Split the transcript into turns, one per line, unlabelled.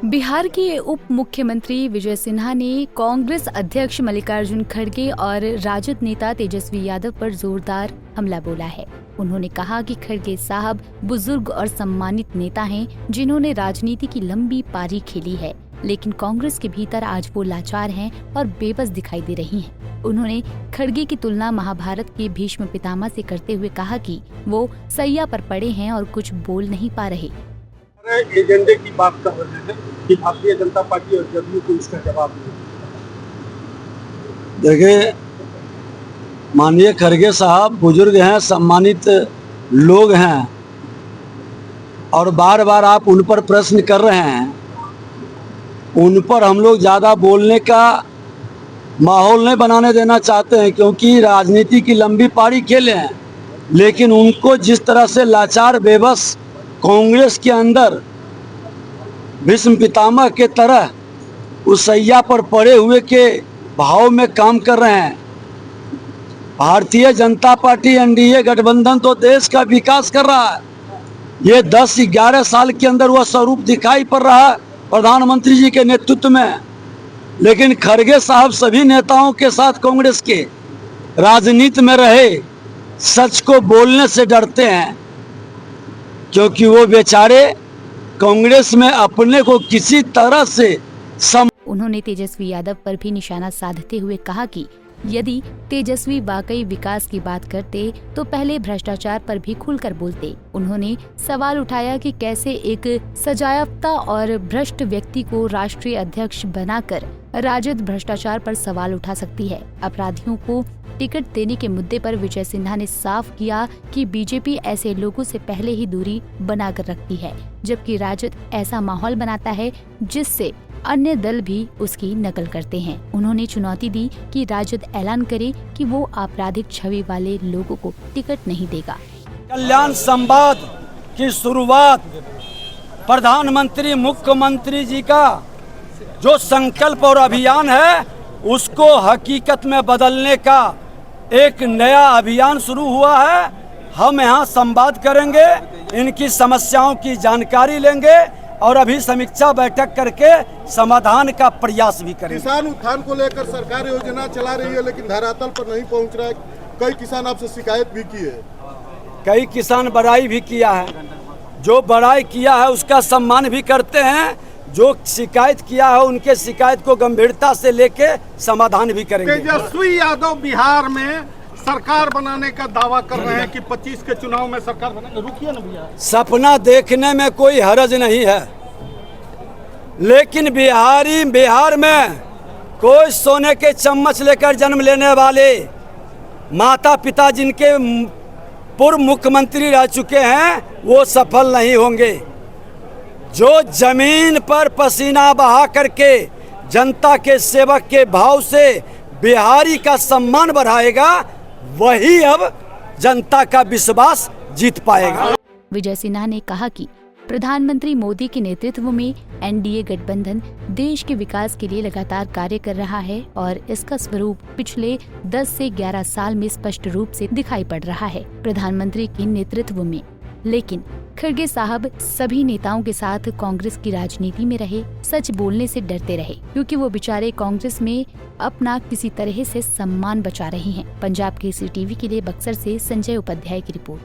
बिहार के उप मुख्यमंत्री विजय सिन्हा ने कांग्रेस अध्यक्ष मल्लिकार्जुन खड़गे और राजद नेता तेजस्वी यादव पर जोरदार हमला बोला है। उन्होंने कहा कि खड़गे साहब बुजुर्ग और सम्मानित नेता हैं, जिन्होंने राजनीति की लंबी पारी खेली है, लेकिन कांग्रेस के भीतर आज वो लाचार हैं और बेबस दिखाई दे रही हैं। उन्होंने खड़गे की तुलना महाभारत के भीष्म पितामह से करते हुए कहा कि वो सैया पर पड़े हैं और कुछ बोल नहीं पा रहे।
एजेंडे की बात कर रहे हैं कि भारतीय जनता पार्टी और जदयू को इसका जवाब नहीं।
देखिए, माननीय खड़गे साहब बुजुर्ग हैं, सम्मानित लोग हैं और बार बार आप उन पर प्रश्न कर रहे हैं। उन पर हम लोग ज़्यादा बोलने का माहौल नहीं बनाने देना चाहते हैं, क्योंकि राजनीति की लंबी पारी खेले हैं। लेकिन उनको जिस तरह से लाचार बेबस कांग्रेस के अंदर भीष्म पितामह के तरह उस सैया पर पड़े हुए के भाव में काम कर रहे हैं। भारतीय जनता पार्टी एनडीए गठबंधन तो देश का विकास कर रहा है। ये 10-11 साल के अंदर वह स्वरूप दिखाई पड़ रहा है प्रधानमंत्री जी के नेतृत्व में। लेकिन खड़गे साहब सभी नेताओं के साथ कांग्रेस के राजनीति में रहे, सच को बोलने से डरते हैं, क्योंकि वो बेचारे कांग्रेस में अपने को किसी तरह से
उन्होंने तेजस्वी यादव पर भी निशाना साधते हुए कहा कि यदि तेजस्वी वाकई विकास की बात करते तो पहले भ्रष्टाचार पर भी खुलकर बोलते। उन्होंने सवाल उठाया कि कैसे एक सजायाफ्ता और भ्रष्ट व्यक्ति को राष्ट्रीय अध्यक्ष बनाकर राजद भ्रष्टाचार पर सवाल उठा सकती है। अपराधियों को टिकट देने के मुद्दे पर विजय सिन्हा ने साफ किया कि बीजेपी ऐसे लोगों से पहले ही दूरी बनाकर रखती है, जबकि राजद ऐसा माहौल बनाता है जिससे अन्य दल भी उसकी नकल करते हैं। उन्होंने चुनौती दी कि राजद ऐलान करे कि वो आपराधिक छवि वाले लोगों को टिकट नहीं देगा।
कल्याण संवाद की शुरुआत प्रधानमंत्री मुख्यमंत्री जी का जो संकल्प और अभियान है, उसको हकीकत में बदलने का एक नया अभियान शुरू हुआ है। हम यहाँ संवाद करेंगे, इनकी समस्याओं की जानकारी लेंगे और अभी समीक्षा बैठक करके समाधान का प्रयास भी करेंगे।
किसान उत्थान को लेकर सरकार योजना चला रही है, लेकिन धरातल पर नहीं पहुंच रहा है। कई किसान आपसे शिकायत भी की है।
कई किसान बड़ाई भी किया है। जो बड़ाई किया है उसका सम्मान भी करते हैं। जो शिकायत किया है उनके शिकायत को गंभीरता से लेके समाधान भी करेंगे।
तेजस्वी यादव बिहार में सरकार बनाने का दावा कर रहे हैं कि 25 के चुनाव में सरकार बनाएंगे। रुकिए ना भैया,
सपना देखने में कोई हर्ज नहीं है, लेकिन बिहार में कोई सोने के चम्मच लेकर जन्म लेने वाले माता पिता जिनके पूर्व मुख्यमंत्री रह चुके हैं, वो सफल नहीं होंगे। जो जमीन पर पसीना बहा करके जनता के सेवक के भाव से बिहारी का सम्मान बढ़ाएगा, वही अब जनता का विश्वास जीत पाएगा।
विजय सिन्हा ने कहा कि प्रधानमंत्री मोदी के नेतृत्व में एनडीए गठबंधन देश के विकास के लिए लगातार कार्य कर रहा है और इसका स्वरूप पिछले 10 से 11 साल में स्पष्ट रूप से दिखाई पड़ रहा है प्रधानमंत्री के नेतृत्व में। लेकिन खड़गे साहब सभी नेताओं के साथ कांग्रेस की राजनीति में रहे, सच बोलने से डरते रहे, क्योंकि वो बेचारे कांग्रेस में अपना किसी तरह से सम्मान बचा रहे हैं। पंजाब केसरी टीवी के लिए बक्सर से संजय उपाध्याय की रिपोर्ट।